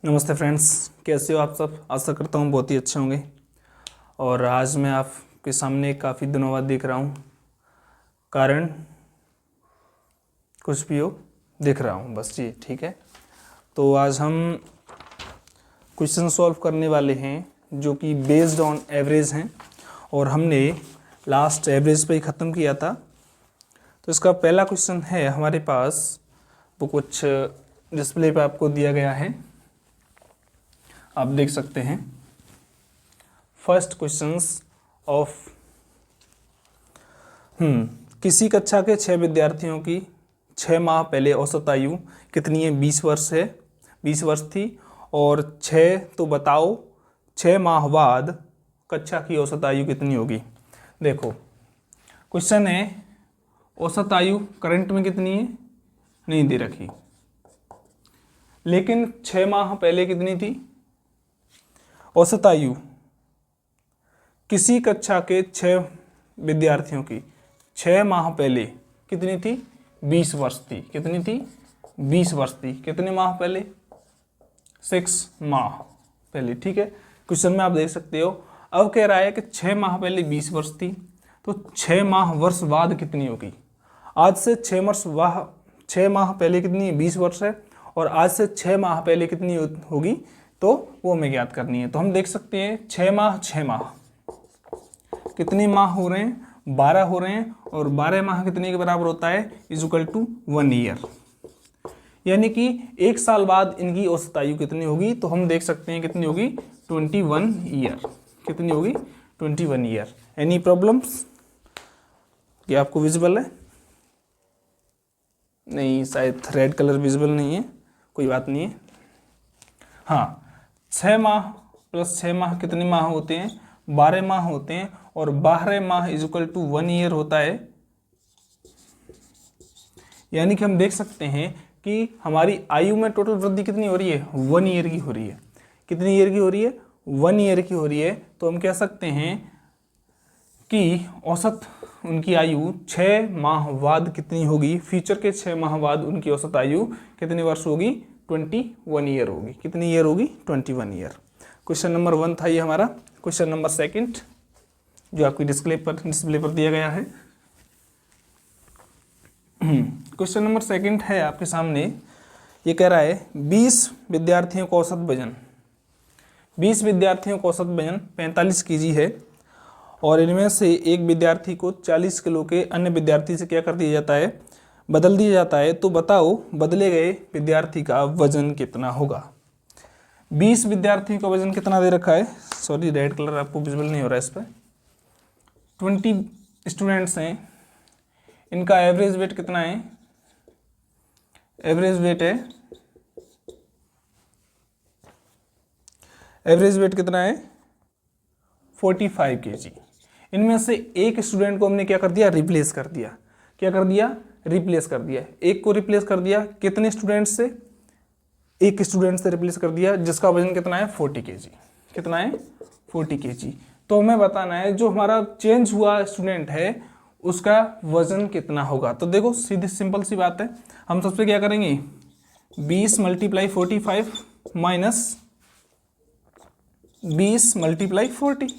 नमस्ते फ्रेंड्स, कैसे हो आप सब। आशा करता हूँ बहुत ही अच्छे होंगे। और आज मैं आपके सामने काफ़ी दिनों बाद दिख रहा हूँ। कारण कुछ भी हो, दिख रहा हूँ बस, जी ठीक है। तो आज हम क्वेश्चन सॉल्व करने वाले हैं जो कि बेस्ड ऑन एवरेज हैं, और हमने लास्ट एवरेज पे ही ख़त्म किया था। तो इसका पहला क्वेश्चन है हमारे पास, वो कुछ डिस्प्ले पे आपको दिया गया है, आप देख सकते हैं। फर्स्ट क्वेश्चंस ऑफ किसी कक्षा के 6 विद्यार्थियों की 6 माह पहले औसत आयु कितनी है? 20 वर्ष है, 20 वर्ष थी। और 6 तो बताओ 6 माह बाद कक्षा की औसत आयु कितनी होगी। देखो क्वेश्चन है, औसत आयु करंट में कितनी है नहीं दे रखी, लेकिन 6 माह पहले कितनी थी औसत आयु? किसी कक्षा के 6 विद्यार्थियों की 6 माह पहले कितनी थी? 20 वर्ष थी। कितनी थी? 20 वर्ष थी। कितने माह पहले? 6 माह पहले, ठीक है। क्वेश्चन में आप देख सकते हो। अब कह रहा है कि 6 माह पहले 20 वर्ष थी, तो 6 माह वर्ष बाद कितनी होगी? आज से 6 माह पहले कितनी है? 20 वर्ष है। और आज से 6 माह पहले कितनी होगी, तो वो हमें ज्ञात करनी है। तो हम देख सकते हैं 6 माह कितने माह हो रहे हैं? 12 हो रहे हैं। और 12 माह कितने के बराबर होता है? Is equal to 1 year. यानी कि 1 साल बाद इनकी औसत आयु कितनी होगी? तो हम देख सकते हैं कितनी होगी? 21 ईयर। कितनी होगी? 21 ईयर। Any problems? ये आपको विजिबल है? नहीं, शायद रेड कलर विजिबल नहीं है, कोई बात नहीं है। हाँ, 6 माह प्लस 6 माह कितने माह होते हैं? 12 माह होते हैं। और 12 माह इज इक्वल टू 1 ईयर होता है। यानी कि हम देख सकते हैं कि हमारी आयु में टोटल वृद्धि कितनी हो रही है? 1 ईयर की हो रही है। कितनी ईयर की हो रही है? 1 ईयर की हो रही है। तो हम कह सकते हैं कि औसत उनकी आयु 6 माह बाद कितनी होगी? फ्यूचर के 6 माह बाद उनकी औसत आयु कितने वर्ष होगी? 21 ईयर होगी। कितनी ईयर होगी? 21 ईयर। क्वेश्चन नंबर 1 था ये हमारा। क्वेश्चन नंबर 2 जो आपकी डिस्प्ले पर दिया गया है। क्वेश्चन नंबर 2 है आपके सामने। ये कह रहा है 20 विद्यार्थियों का औसत वजन 45 केजी है, और इनमें से एक विद्यार्थी को 40 किलो के अन्य विद्यार्थी से क्या कर दिया जाता है? बदल दिया जाता है। तो बताओ बदले गए विद्यार्थी का वजन कितना होगा? 20 विद्यार्थियों का वजन कितना दे रखा है? सॉरी, रेड कलर आपको विजिबल नहीं हो रहा है इस पर। 20 स्टूडेंट्स हैं, इनका एवरेज वेट कितना है? एवरेज वेट कितना है? 45 केजी। इनमें से एक स्टूडेंट को हमने क्या कर दिया? रिप्लेस कर दिया। क्या कर दिया? रिप्लेस कर दिया। एक को रिप्लेस कर दिया कितने स्टूडेंट से? एक स्टूडेंट से रिप्लेस कर दिया, जिसका वजन कितना है? 40 केजी। कितना है? 40 केजी। तो हमें बताना है जो हमारा चेंज हुआ स्टूडेंट है उसका वजन कितना होगा। तो देखो सीधी सिंपल सी बात है, हम सबसे क्या करेंगे? 20 × 45 माइनस 20 × 40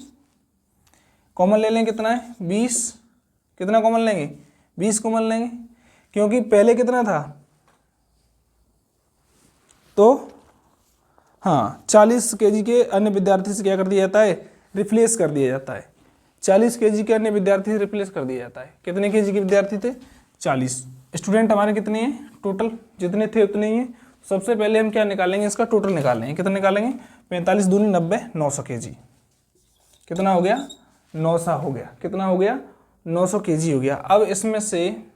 कॉमन ले लें। कितना है? 20। कितना कॉमन लेंगे? 20 कॉमन लेंगे, क्योंकि पहले कितना था? तो हाँ, 40 केजी के अन्य विद्यार्थी से क्या कर दिया जाता है? रिप्लेस कर दिया जाता है। 40 केजी के अन्य विद्यार्थी से रिप्लेस कर दिया जाता है। कितने केजी के विद्यार्थी थे? 40। स्टूडेंट हमारे कितने हैं टोटल? जितने थे उतने ही हैं। सबसे पहले हम क्या निकालेंगे? इसका टोटल निकालेंगे। कितना निकालेंगे? 45 दूनी 90, 900 केजी। कितना हो गया? 900 हो गया। कितना हो गया? 900 केजी हो गया। अब इसमें से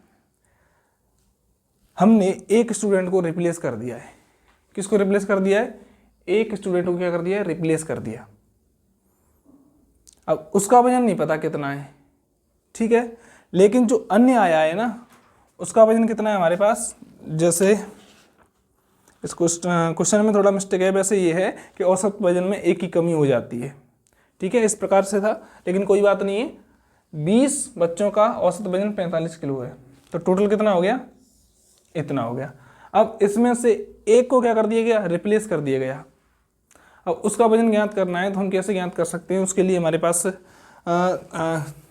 हमने एक स्टूडेंट को रिप्लेस कर दिया है। किसको रिप्लेस कर दिया है? एक स्टूडेंट को क्या कर दिया है? रिप्लेस कर दिया। अब उसका वजन नहीं पता कितना है, ठीक है, लेकिन जो अन्य आया है ना उसका वजन कितना है हमारे पास? जैसे इस क्वेश्चन में थोड़ा मिस्टेक है, वैसे ये है कि औसत वजन में एक की कमी हो जाती है, ठीक है, इस प्रकार से था, लेकिन कोई बात नहीं है। 20 बच्चों का औसत वजन 45 किलो है, तो टोटल कितना हो गया? इतना हो गया। अब इसमें से एक को क्या कर दिया गया? रिप्लेस कर दिया गया। अब उसका वजन ज्ञात करना है तो हम कैसे ज्ञात कर सकते हैं, उसके लिए हमारे पास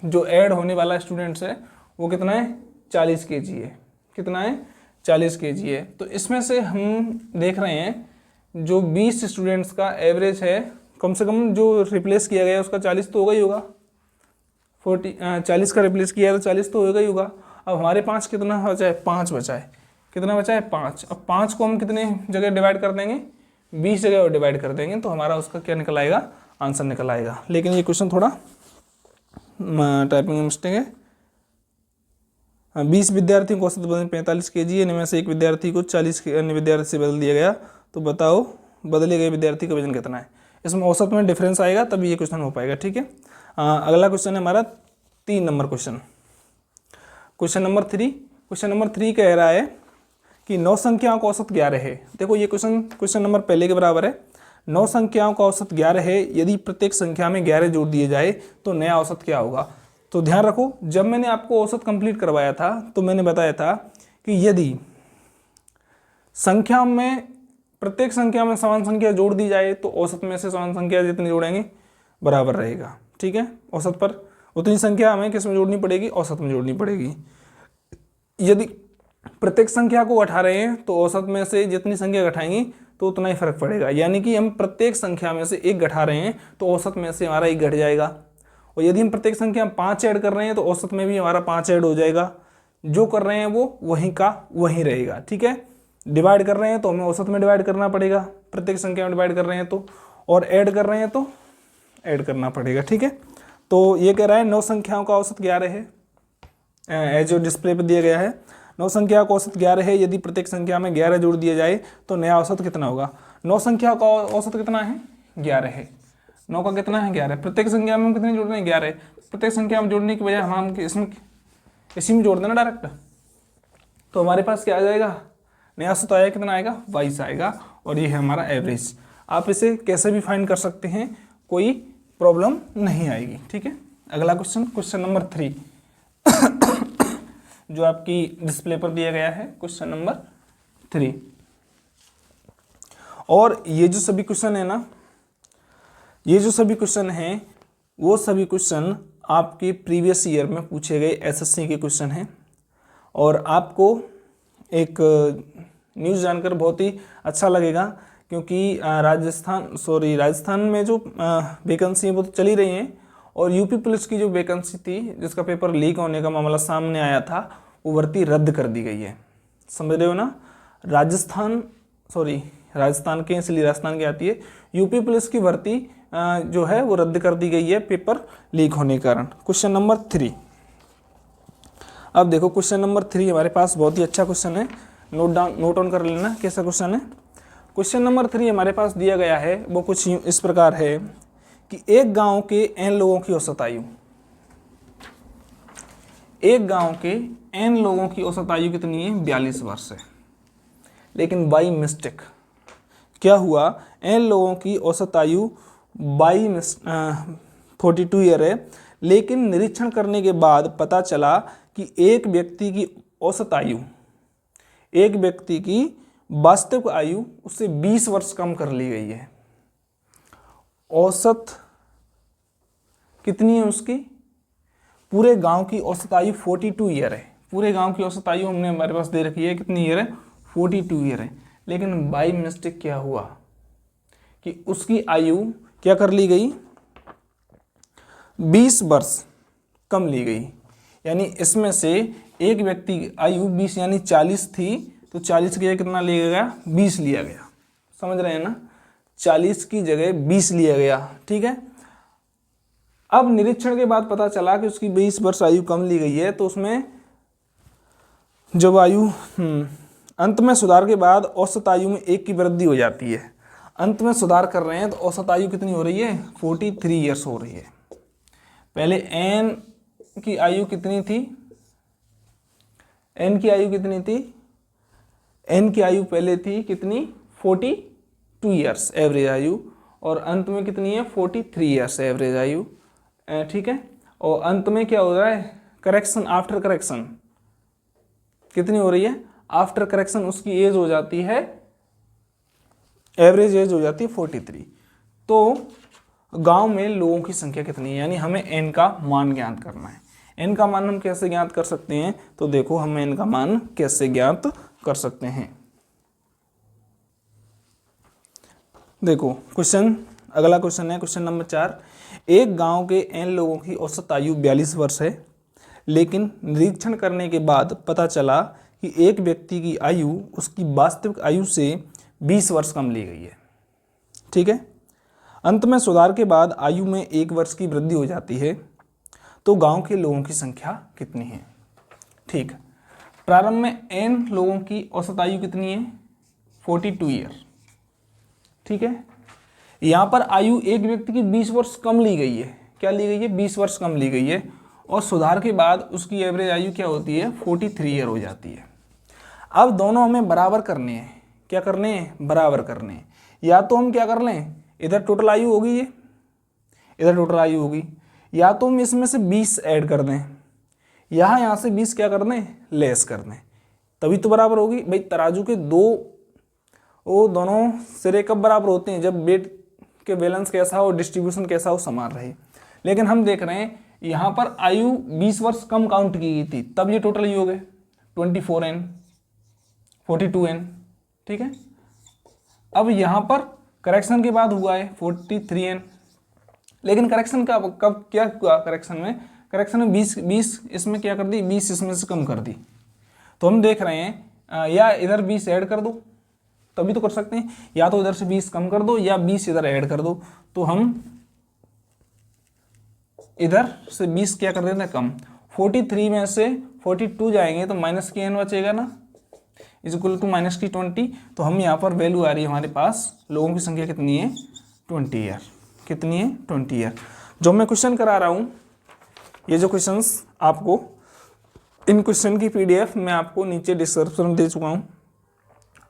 जो ऐड होने वाला स्टूडेंट्स है वो कितना है 40 kg है। कितना है 40 kg है। तो इसमें से हम देख रहे हैं जो 20 स्टूडेंट्स का एवरेज है, कम से कम जो रिप्लेस किया गया उसका 40 तो होगा ही होगा। 40 का रिप्लेस किया है तो 40 तो होगा ही होगा। अब हमारे पास कितना बचा है 5 बचा है। कितना बचा है 5। अब 5 को हम कितने जगह डिवाइड कर देंगे 20 जगह और डिवाइड कर देंगे तो हमारा उसका क्या निकल आएगा आंसर निकल आएगा। लेकिन ये क्वेश्चन थोड़ा टाइपिंग में मिस्टेक है। 20 विद्यार्थियों को औसत वजन 45 kg है, इनमें से एक विद्यार्थी को 40 अन्य विद्यार्थी से बदल दिया गया, तो बताओ बदले गए विद्यार्थी का वजन कितना है। इसमें औसत में डिफरेंस आएगा तभी ये क्वेश्चन हो पाएगा। ठीक है, अगला क्वेश्चन है हमारा 3 number question. Question number 3। Question number 3 कह रहा है कि 9 संख्याओं का औसत 11 है। देखो ये क्वेश्चन नंबर पहले के बराबर है। 9 संख्याओं का औसत 11 है, यदि प्रत्येक संख्या में 11 जोड़ दिए जाए तो नया औसत क्या होगा। तो ध्यान रखो, जब मैंने आपको औसत कंप्लीट करवाया था तो मैंने बताया था कि यदि संख्या में प्रत्येक संख्या में समान संख्या जोड़ दी जाए तो औसत में से समान संख्या जितनी जोड़ेंगे बराबर रहेगा। ठीक है, औसत पर उतनी संख्या हमें किस में जोड़नी पड़ेगी, औसत में जोड़नी पड़ेगी। यदि प्रत्येक संख्या को घटा रहे हैं तो औसत में से जितनी संख्या घटाएंगी तो उतना ही फर्क पड़ेगा। यानी कि हम प्रत्येक संख्या में से 1 घटा रहे हैं तो औसत में से हमारा 1 घट जाएगा, और यदि हम प्रत्येक संख्या में 5 ऐड कर रहे हैं तो औसत में भी हमारा 5 ऐड हो जाएगा। जो कर रहे हैं वो वहीं का वहीं रहेगा। ठीक है, डिवाइड कर रहे हैं तो हमें औसत में डिवाइड करना पड़ेगा, प्रत्येक संख्या में डिवाइड कर रहे हैं तो, और ऐड कर रहे हैं तो ऐड करना पड़ेगा। ठीक है, तो ये कह रहा है 9 संख्याओं का औसत 11 है, एज जो डिस्प्ले पर दिया गया है। 9 संख्या का औसत 11 है, यदि प्रत्येक संख्या में 11 जोड़ दिया जाए तो नया औसत कितना होगा। 9 संख्या का औसत कितना है 11 है। 9 का कितना है 11। प्रत्येक संख्या में हम कितने जोड़ रहे हैं 11। प्रत्येक संख्या में जोड़ने की बजाय हम इसमें इसी में जोड़ देना डायरेक्ट, तो हमारे पास क्या आ जाएगा नया औसत आएगा, कितना आएगा 22 आएगा, और ये है हमारा एवरेज। आप इसे कैसे भी फाइंड कर सकते हैं, कोई प्रॉब्लम नहीं आएगी। ठीक है, अगला क्वेश्चन, क्वेश्चन नंबर 3 जो आपकी डिस्प्ले पर दिया गया है, क्वेश्चन नंबर 3। और ये जो सभी क्वेश्चन है ना, ये जो सभी क्वेश्चन हैं वो सभी क्वेश्चन आपके प्रीवियस ईयर में पूछे गए एसएससी के क्वेश्चन हैं। और आपको एक न्यूज़ जानकर बहुत ही अच्छा लगेगा, क्योंकि राजस्थान में जो वैकेंसी है वो तो चली रही हैं, और यूपी पुलिस की जो वैकेंसी थी जिसका पेपर लीक होने का मामला सामने आया था वो भर्ती रद्द कर दी गई है। समझ रहे हो ना, राजस्थान के इसलिए राजस्थान की आती है। यूपी पुलिस की भर्ती जो है वो रद्द कर दी गई है पेपर लीक होने के कारण। Question number 3। अब देखो क्वेश्चन नंबर 3 हमारे पास बहुत ही अच्छा क्वेश्चन है, नोट ऑन कर लेना कैसा क्वेश्चन है। क्वेश्चन नंबर 3 हमारे पास दिया गया है वो कुछ इस प्रकार है कि एक गांव के n लोगों की औसत आयु, एक गांव के n लोगों की औसत आयु कितनी है 42 वर्ष है। लेकिन बाई मिस्टेक क्या हुआ, n लोगों की औसत आयु 42 ईयर है, लेकिन निरीक्षण करने के बाद पता चला कि एक व्यक्ति की औसत आयु, एक व्यक्ति की वास्तविक आयु उससे 20 वर्ष कम कर ली गई है। औसत कितनी है उसकी, पूरे गांव की औसत आयु 42 ईयर है। पूरे गांव की औसत आयु हमने हमारे पास दे रखी है, कितनी ईयर है 42 ईयर है। लेकिन बाई मिस्टेक क्या हुआ कि उसकी आयु क्या कर ली गई 20 वर्ष कम ली गई। यानी इसमें से एक व्यक्ति की आयु 20 यानी 40 थी, तो 40 की जगह कितना लिया गया 20 लिया गया। समझ रहे हैं ना, 40 की जगह 20 लिया गया। ठीक है, अब निरीक्षण के बाद पता चला कि उसकी 20 वर्ष आयु कम ली गई है, तो उसमें जब आयु अंत में सुधार के बाद औसत आयु में 1 की वृद्धि हो जाती है। अंत में सुधार कर रहे हैं तो औसत आयु कितनी हो रही है 43 ईयर्स हो रही है। पहले n की आयु कितनी थी, n की आयु कितनी थी, n की आयु पहले थी कितनी 42 ईयर्स एवरेज आयु, और अंत में कितनी है 43 ईयर्स एवरेज आयु। ठीक है, और अंत में क्या हो रहा है करेक्शन, आफ्टर करेक्शन कितनी हो रही है, आफ्टर करेक्शन उसकी एज हो जाती है, एवरेज एज हो जाती है 43। तो गांव में लोगों की संख्या कितनी है, यानी हमें n का मान ज्ञात करना है। n का मान हम कैसे ज्ञात कर सकते हैं, तो देखो हम n का मान कैसे ज्ञात कर सकते हैं। देखो क्वेश्चन, अगला क्वेश्चन है क्वेश्चन नंबर 4। एक गांव के n लोगों की औसत आयु 42 वर्ष है, लेकिन निरीक्षण करने के बाद पता चला कि एक व्यक्ति की आयु उसकी वास्तविक आयु से 20 वर्ष कम ली गई है। ठीक है, अंत में सुधार के बाद आयु में 1 वर्ष की वृद्धि हो जाती है, तो गांव के लोगों की संख्या कितनी है। ठीक, प्रारंभ में n लोगों की औसत आयु कितनी है, 42 ईयर। ठीक है, यहाँ पर आयु एक व्यक्ति की 20 वर्ष कम ली गई है। क्या ली गई है, 20 वर्ष कम ली गई है, और सुधार के बाद उसकी एवरेज आयु क्या होती है, 43 ईयर हो जाती है। अब दोनों हमें बराबर करने हैं। क्या करने हैं, बराबर करने हैं। या तो हम क्या कर लें, इधर टोटल आयु होगी ये, इधर टोटल आयु होगी, या तो हम इसमें से 20 ऐड कर दें, यहाँ से 20 क्या कर दें, लेस कर दें, तभी तो बराबर होगी। भाई तराजू के दोनों सिरे कब बराबर होते हैं, जब वेट के बैलेंस कैसा हो, डिस्ट्रीब्यूशन कैसा हो, समान रहे। लेकिन हम देख रहे हैं यहाँ पर आयु 20 वर्ष कम काउंट की गई थी, तब ये टोटल आयु हो गए 24n 42n। ठीक है, अब यहाँ पर करेक्शन के बाद हुआ है 43n, लेकिन करेक्शन का कब क्या हुआ, करेक्शन में 20 इसमें क्या कर दी, 20 इसमें से कम कर दी। तो हम देख रहे हैं या इधर 20 ऐड कर दो, तभी तो कर सकते हैं, या तो इधर से 20 कम कर दो या 20 इधर ऐड कर दो। तो हम इधर से 20 क्या कर देते हैं, कम। 43 में से 42 जाएंगे तो माइनस की n बचेगा ना, इज इक्वल टू माइनस की 20। तो हम यहाँ पर वैल्यू आ रही है हमारे पास, लोगों की संख्या कितनी है, 20 ईयर। कितनी है, 20 ईयर। जो मैं क्वेश्चन करा रहा हूँ, ये जो क्वेश्चंस आपको, इन क्वेश्चन की PDF मैं आपको नीचे डिस्क्रिप्शन में दे चुका हूँ,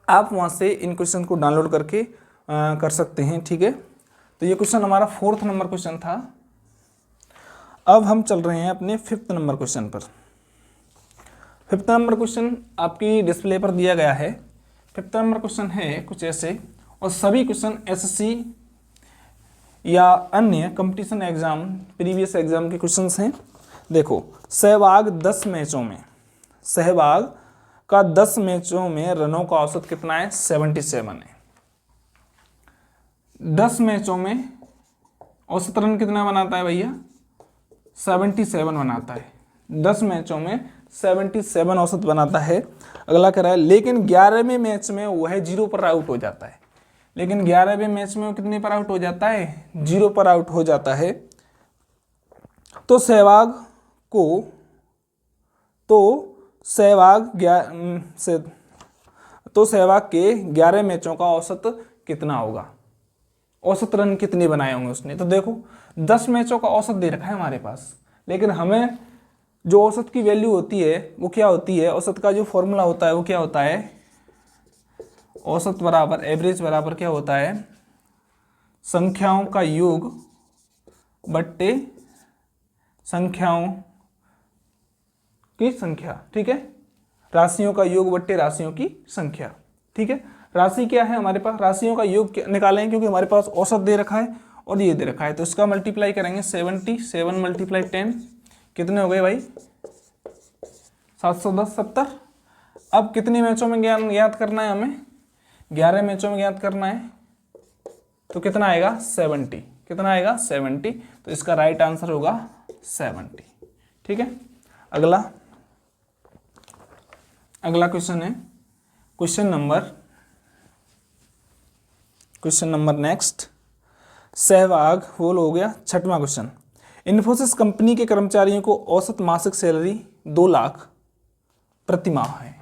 आप वहाँ से इन क्वेश्चन को डाउनलोड करके कर सकते हैं। ठीक है, तो ये क्वेश्चन हमारा 4th नंबर क्वेश्चन था। अब हम चल रहे हैं अपने 5th नंबर क्वेश्चन पर। 5th नंबर क्वेश्चन आपकी डिस्प्ले पर दिया गया है। 5th नंबर क्वेश्चन है कुछ ऐसे, और सभी क्वेश्चन SSC या अन्य कंपटीशन एग्जाम, प्रीवियस एग्जाम के क्वेश्चंस हैं। देखो, सहवाग 10 मैचों में, सहवाग का 10 मैचों में रनों का औसत कितना है, 77 है। 10 मैचों में औसत रन कितना बनाता है भैया, 77 बनाता है। 10 मैचों में 77 औसत बनाता है। अगला कह रहा है, लेकिन 11वें मैच में वह 0 पर आउट हो जाता है। लेकिन 11वें मैच में वो कितने पर आउट हो जाता है, 0 पर आउट हो जाता है। तो सहवाग के 11 मैचों का औसत कितना होगा, औसत रन कितने बनाए होंगे उसने। तो देखो 10 मैचों का औसत दे रखा है हमारे पास, लेकिन हमें जो औसत की वैल्यू होती है वो क्या होती है, औसत का जो फॉर्मूला होता है वो क्या होता है, औसत बराबर एवरेज बराबर क्या होता है, संख्याओं का योग बट्टे संख्याओं की संख्या। ठीक है, राशियों का योग बट्टे राशियों की संख्या। ठीक है, राशि क्या है हमारे पास, राशियों का योग निकालेंगे क्योंकि हमारे पास औसत दे रखा है और ये दे रखा है, तो इसका मल्टीप्लाई करेंगे 77 मल्टीप्लाई 10 कितने हो गए भाई, 710 70। अब कितने मैचों में ज्ञात करना है हमें, 11 मैचों में ज्ञात करना है, तो कितना आएगा 70, कितना आएगा 70। तो इसका राइट आंसर होगा 70। ठीक है, अगला क्वेश्चन है क्वेश्चन नंबर नेक्स्ट, सहवाग वो हो गया। 6वां क्वेश्चन, इन्फोसिस कंपनी के कर्मचारियों को औसत मासिक सैलरी 2 लाख प्रति माह है।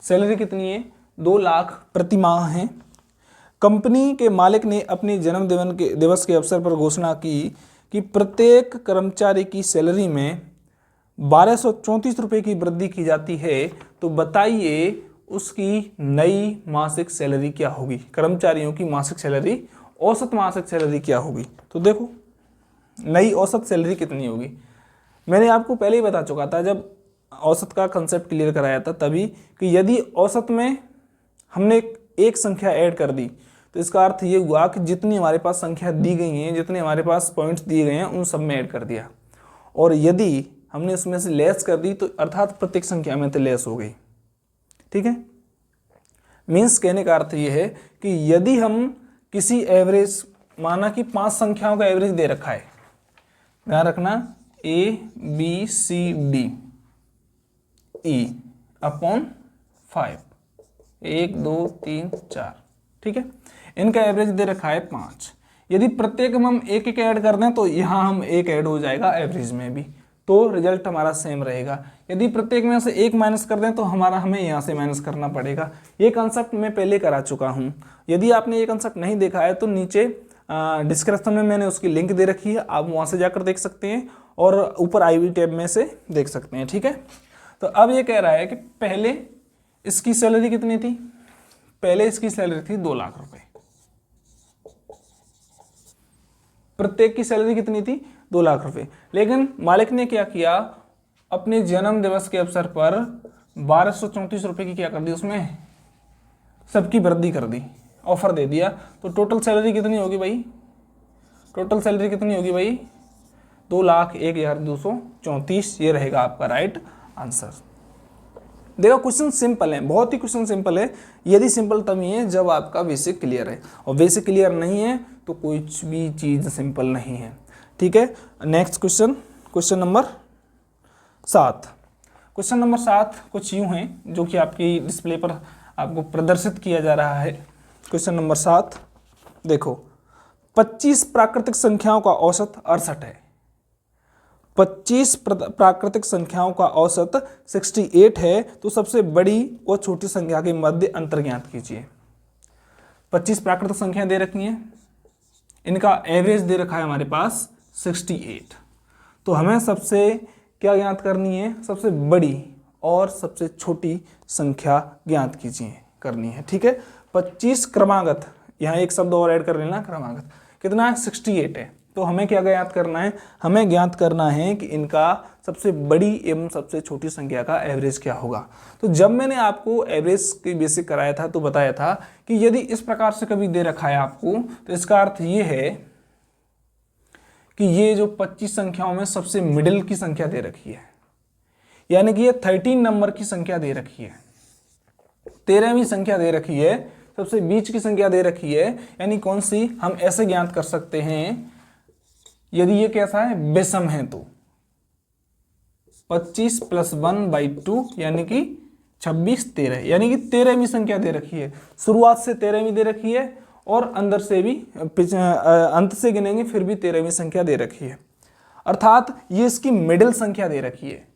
सैलरी कितनी है, 2 लाख प्रति माह है। कंपनी के मालिक ने अपने जन्म दिवस के अवसर पर घोषणा की कि प्रत्येक कर्मचारी की सैलरी में 1234 रुपये की वृद्धि की जाती है। तो बताइए उसकी नई मासिक सैलरी क्या होगी, कर्मचारियों की मासिक सैलरी, औसत मासिक सैलरी क्या होगी। तो देखो नई औसत सैलरी कितनी होगी, मैंने आपको पहले ही बता चुका था जब औसत का कंसेप्ट क्लियर कराया था तभी, कि यदि औसत में हमने एक संख्या ऐड कर दी तो इसका अर्थ ये हुआ कि जितनी हमारे पास संख्या दी गई हैं, जितने हमारे पास पॉइंट्स दिए गए हैं, उन सब में ऐड कर दिया। और यदि हमने इसमें से लेस कर दी तो अर्थात प्रत्येक संख्या में तो लेस हो गई। ठीक है, मीन्स कहने का अर्थ ये है कि यदि हम किसी एवरेज, माना कि 5 संख्याओं का एवरेज दे रखा है, ध्यान रखना ABCD E अपॉन 5, 1 2 3 4, ठीक है, इनका एवरेज दे रखा है 5। यदि प्रत्येक में हम एक एक ऐड कर दें तो यहाँ हम एक ऐड हो जाएगा एवरेज में भी, तो रिजल्ट हमारा सेम रहेगा। यदि प्रत्येक में से एक माइनस कर दें तो हमें यहाँ से माइनस करना पड़ेगा। ये कंसेप्ट मैं पहले करा चुका हूँ। यदि आपने ये कंसेप्ट नहीं देखा है तो नीचे डिस्क्रिप्शन में मैंने उसकी लिंक दे रखी है, आप वहाँ से जाकर देख सकते हैं और ऊपर आई हुई टैब में से देख सकते हैं। ठीक है, तो अब ये कह रहा है कि पहले इसकी सैलरी कितनी थी? पहले इसकी सैलरी थी 2 लाख रुपए। प्रत्येक की सैलरी कितनी थी? 2 लाख रुपए। लेकिन मालिक ने क्या किया, अपने जन्म दिवस के अवसर पर 1234 रुपए की क्या कर दी, उसमें सबकी वृद्धि कर दी, ऑफर दे दिया। तो टोटल सैलरी कितनी होगी भाई? टोटल सैलरी कितनी होगी भाई? 2,01,234। ये रहेगा आपका राइट आंसर। देखो क्वेश्चन सिंपल है, बहुत ही क्वेश्चन सिंपल है। यदि सिंपल तभी है जब आपका बेसिक क्लियर है, और बेसिक क्लियर नहीं है तो कोई भी चीज़ सिंपल नहीं है। ठीक है, next question, question number 7। Question number 7 कुछ यूं है जो कि आपकी डिस्प्ले पर आपको प्रदर्शित किया जा रहा है। क्वेश्चन नंबर 7 देखो, 25 प्राकृतिक संख्याओं का औसत 68 है। 25 प्राकृतिक संख्याओं का औसत 68 है, तो सबसे बड़ी और छोटी संख्या के मध्य अंतर ज्ञात कीजिए। 25 प्राकृतिक संख्या दे रखी हैं, इनका एवरेज दे रखा है हमारे पास 68। तो हमें सबसे क्या ज्ञात करनी है? सबसे बड़ी और सबसे छोटी संख्या ज्ञात कीजिए करनी है। ठीक है, 25 क्रमागत, यहाँ एक शब्द और ऐड कर लेना, क्रमागत कितना है? 68 है। तो हमें क्या ज्ञात करना है? हमें ज्ञात करना है कि इनका सबसे बड़ी एवं सबसे छोटी संख्या का एवरेज क्या होगा। तो जब मैंने आपको एवरेज की बेसिक कराया था तो बताया था कि यदि इस प्रकार से कभी दे रखा है आपको, तो इसका अर्थ ये है कि ये जो 25 संख्याओं में सबसे मिडिल की संख्या दे रखी है, यानी कि ये 13 नंबर की संख्या दे रखी है, 13वीं संख्या दे रखी है, सबसे बीच की संख्या दे रखी है। यानी कौन सी? हम ऐसे ज्ञात कर सकते हैं, यदि ये कैसा है? विषम है तो 25 + 1/2 यानी कि 26 13, यानी कि 13वीं संख्या दे रखी है। शुरुआत से 13वीं दे रखी है और अंदर से भी अंत से गिनेंगे फिर भी 13वीं संख्या दे रखी है, अर्थात ये इसकी मिडिल संख्या दे रखी है।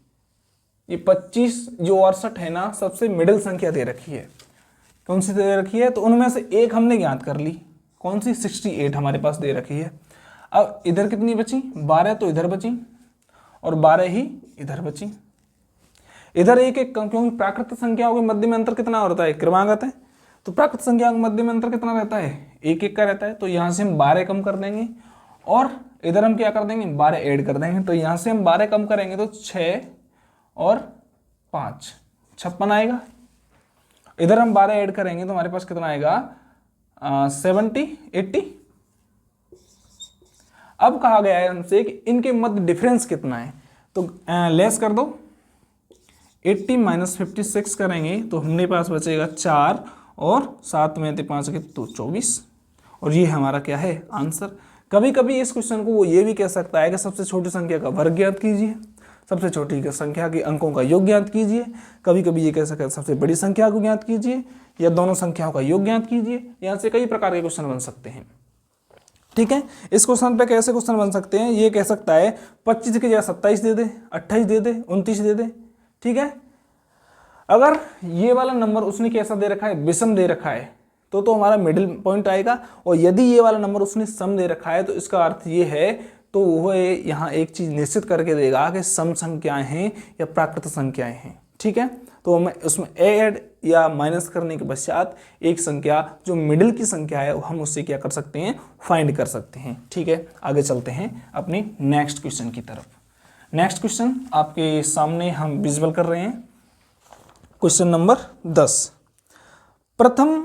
ये 25 जो 68 है ना, सबसे मिडिल संख्या दे रखी है। कौन सी दे रखी है? तो उनमें से एक हमने ज्ञात कर ली, कौन सी? 68 हमारे पास दे रखी है। अब इधर कितनी बची? 12 तो इधर बची और 12 ही इधर बची। इधर एक एक, क्योंकि प्राकृतिक संख्याओं के मध्य में अंतर कितना होता है? क्रमागत है, तो प्राकृतिक संख्याओं के मध्य में अंतर कितना रहता है? एक एक का रहता है। तो यहाँ से हम 12 कम कर देंगे और इधर हम क्या कर देंगे? 12 ऐड कर देंगे। तो यहाँ से हम 12 कम करेंगे तो 6 और 5 56 आएगा। इधर हम 12 ऐड करेंगे तो हमारे पास कितना आएगा? 70 80। अब कहा गया है हमसे कि इनके मध्य डिफरेंस कितना है, तो लेस कर दो। 80 - 56 करेंगे तो हमने पास बचेगा 4 और 7 में 5 के तो 24, और ये हमारा क्या है? आंसर। कभी कभी इस क्वेश्चन को वो ये भी कह सकता है कि सबसे छोटी संख्या का वर्ग ज्ञात कीजिए, सबसे छोटी संख्या के अंकों का योग ज्ञात कीजिए। कभी कभी ये कह सकता है सबसे बड़ी संख्या को ज्ञात कीजिए, या दोनों संख्याओं का योग ज्ञात कीजिए। यहाँ से कई प्रकार के क्वेश्चन बन सकते हैं। ठीक है, इस क्वेश्चन पे कैसे क्वेश्चन बन सकते हैं? ये कह सकता है 25 की जगह 27 दे दे, 28 दे दे, 29 दे दे। ठीक है, अगर ये वाला नंबर उसने कैसा दे रखा है? विषम दे रखा है, तो हमारा मिडिल पॉइंट आएगा। और यदि ये वाला नंबर उसने सम दे रखा है तो इसका अर्थ ये है, तो वह यहाँ एक चीज निश्चित करके देगा कि सम संख्याएं हैं या प्राकृत संख्याएं हैं। ठीक है, तो हमें उसमें ऐड या माइनस करने के पश्चात एक संख्या जो मिडिल की संख्या है हम उससे क्या कर सकते हैं? फाइंड कर सकते हैं। ठीक है, आगे चलते हैं अपनी नेक्स्ट क्वेश्चन की तरफ। नेक्स्ट क्वेश्चन आपके सामने हम विजुअल कर रहे हैं। Question number 10। प्रथम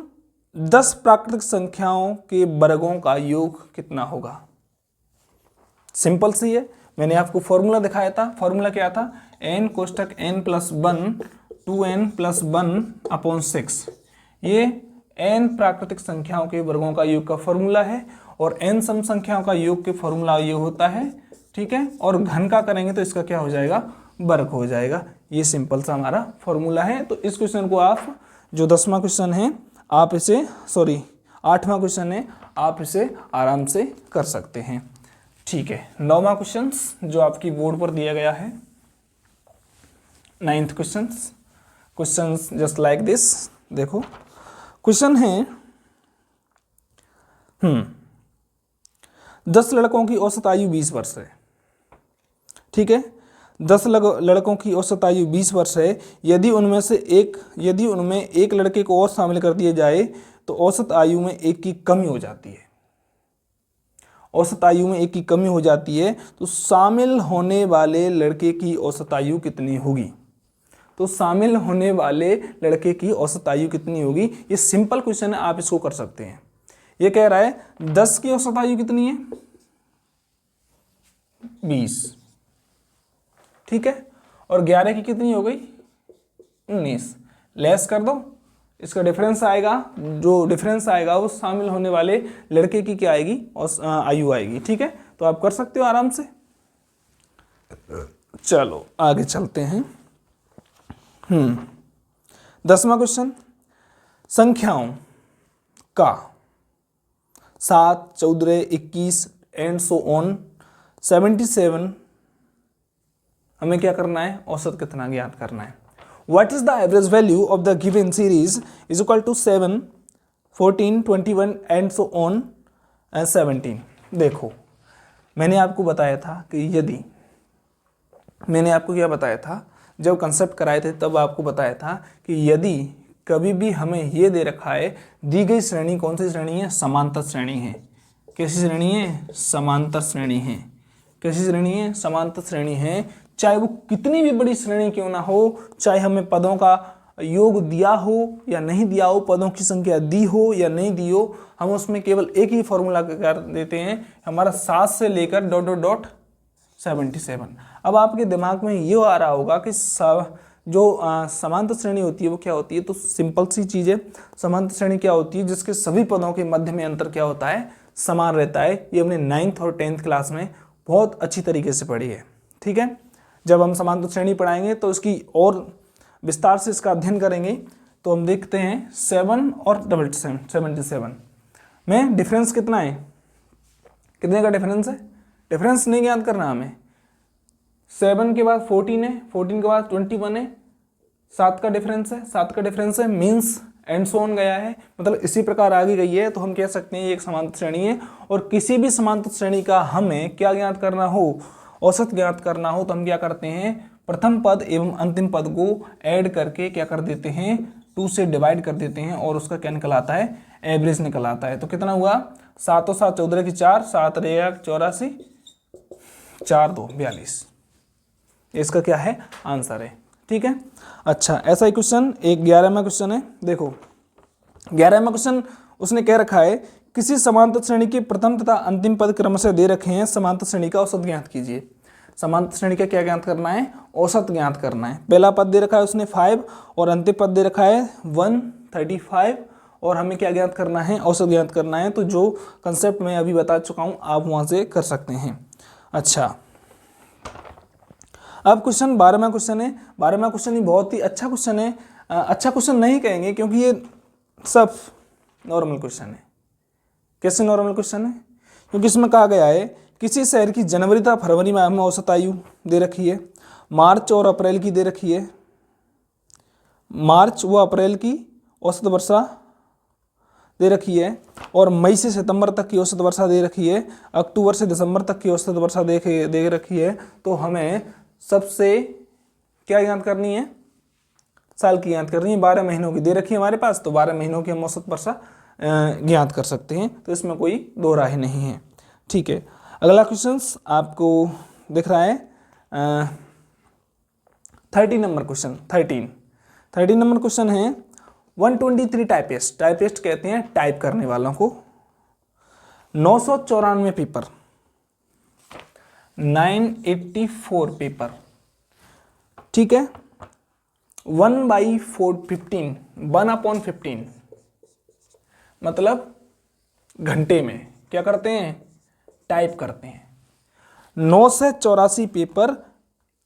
10 प्राकृतिक संख्याओं के वर्गों का योग कितना होगा? सिंपल सी है, मैंने आपको फॉर्मूला दिखाया था। फॉर्मूला क्या था? n कोष्टक n+1 2n+1/6। ये n प्राकृतिक संख्याओं के वर्गों का योग का फॉर्मूला है और n सम संख्याओं का योग के फॉर्मूला ये होता है, ठीक है। और घन का करेंगे तो इसका क्या हो जाएगा? वर्ग हो जाएगा। ये सिंपल सा हमारा फॉर्मूला है। तो इस क्वेश्चन को आप, जो 10वां क्वेश्चन है, आप इसे 8वां क्वेश्चन है, आप इसे आराम से कर सकते हैं, ठीक है। 9वां क्वेश्चन जो आपकी बोर्ड पर दिया गया है, 9th question just like this. देखो क्वेश्चन है 10 लड़कों की औसत आयु 20 वर्ष है, ठीक है। 10 लड़कों की औसत आयु 20 वर्ष है। यदि उनमें एक लड़के को और शामिल कर दिया जाए तो औसत आयु में एक की कमी हो जाती है। औसत आयु में एक की कमी हो जाती है तो शामिल होने वाले लड़के की औसत आयु कितनी होगी? तो शामिल होने वाले लड़के की औसत आयु कितनी होगी? ये सिंपल क्वेश्चन है, आप इसको कर सकते हैं। ये कह रहा है 10 की औसत आयु कितनी है? 20, ठीक है। और 11 की कितनी हो गई? 19। लेस कर दो, इसका डिफरेंस आएगा, जो डिफरेंस आएगा वो शामिल होने वाले लड़के की क्या आएगी? और आयु आएगी, ठीक है। तो आप कर सकते हो आराम से। चलो आगे चलते हैं। 10वां क्वेश्चन, संख्याओं का 7, 14, 21 एंड सो ऑन 77 हमें क्या करना है? औसत कितना ज्ञात करना है। What is the average value of the given series is equal to 7, 14, 21 and so on 17। देखो मैंने आपको बताया था कि मैंने आपको क्या बताया था, जब कंसेप्ट कराए थे तब आपको बताया था कि यदि कभी भी हमें ये दे रखा है, दी गई श्रेणी कौन सी श्रेणी है? समांतर श्रेणी है। कैसी श्रेणी है? समांतर श्रेणी है। कैसी श्रेणी है? समांतर श्रेणी है। चाहे वो कितनी भी बड़ी श्रेणी क्यों ना हो, चाहे हमें पदों का योग दिया हो या नहीं दिया हो, पदों की संख्या दी हो या नहीं दी हो, हम उसमें केवल एक ही फॉर्मूला कर देते हैं, हमारा 7 से लेकर ... 77। अब आपके दिमाग में ये आ रहा होगा कि जो समांतर श्रेणी होती है वो क्या होती है? तो सिंपल सी चीज़ है, समांतर श्रेणी क्या होती है? जिसके सभी पदों के मध्य में अंतर क्या होता है? समान रहता है। ये हमने 9th और 10th क्लास में बहुत अच्छी तरीके से पढ़ी है, ठीक है। जब हम समांतर श्रेणी पढ़ाएंगे तो इसकी और विस्तार से इसका अध्ययन करेंगे। तो हम देखते हैं 7 और 77 में डिफरेंस कितना है? कितने का डिफरेंस है? डिफरेंस नहीं याद करना हमें। 7 के बाद 14 है, 14 के बाद 21 है, 7 का डिफरेंस है, मीन्स एंड सो ऑन गया है, मतलब इसी प्रकार आगे गई है। तो हम कह सकते हैं ये एक समांतर श्रेणी है। और किसी भी समांतर श्रेणी का हमें क्या ज्ञात करना हो? औसत ज्ञात करना हो तो हम क्या करते हैं? प्रथम पद एवं अंतिम पद को ऐड करके क्या कर देते हैं? 2 से डिवाइड कर देते हैं और उसका क्या निकल आता है? एवरेज निकल आता है। तो कितना हुआ? 7 और 7 14 की 4, 7 और 1 84, 4 2 42। इसका क्या है? आंसर है, ठीक है। अच्छा, ऐसा ही क्वेश्चन एक 11वां क्वेश्चन है। देखो 11वां क्वेश्चन उसने कह रखा है, किसी समांतर श्रेणी के प्रथम तथा अंतिम पद क्रमशः दे रखे हैं, समांतर श्रेणी का औसत ज्ञात कीजिए। समांतर श्रेणी का क्या ज्ञात करना है? औसत ज्ञात करना है। पहला पद दे रखा है उसने 5 और अंतिम पद दे रखा है 135 और हमें क्या ज्ञात करना है? औसत ज्ञात करना है। तो जो कंसेप्ट मैं अभी बता चुका हूँ आप वहाँ से कर सकते हैं। अच्छा, अब क्वेश्चन 12वां क्वेश्चन है। 12वां क्वेश्चन ही बहुत ही अच्छा क्वेश्चन है। अच्छा क्वेश्चन नहीं कहेंगे क्योंकि ये सब नॉर्मल क्वेश्चन है। कैसे नॉर्मल क्वेश्चन है? क्योंकि इसमें कहा गया है किसी शहर की जनवरी तथा फरवरी माह में औसत आयु दे रखी है, मार्च और अप्रैल की दे रखी है, मार्च व अप्रैल की औसत वर्षा दे रखी है, और मई से सितंबर तक की औसत वर्षा दे रखी है, अक्टूबर से दिसंबर तक की औसत वर्षा दे रखी है। तो हमें सबसे क्या ज्ञात करनी है? साल की ज्ञात करनी है। 12 महीनों की दे रखी है हमारे पास, तो 12 महीनों की हम औसत वर्षा ज्ञात कर सकते हैं। तो इसमें कोई दो राय नहीं है, ठीक है। अगला क्वेश्चन आपको दिख रहा है 13 नंबर क्वेश्चन। 13 नंबर क्वेश्चन है, 123 टाइपिस्ट, टाइपिस्ट कहते हैं टाइप करने वालों को। 994 पेपर, 984 पेपर, ठीक है। 1/15, 1/15 मतलब घंटे में क्या करते हैं, टाइप करते हैं। 984 पेपर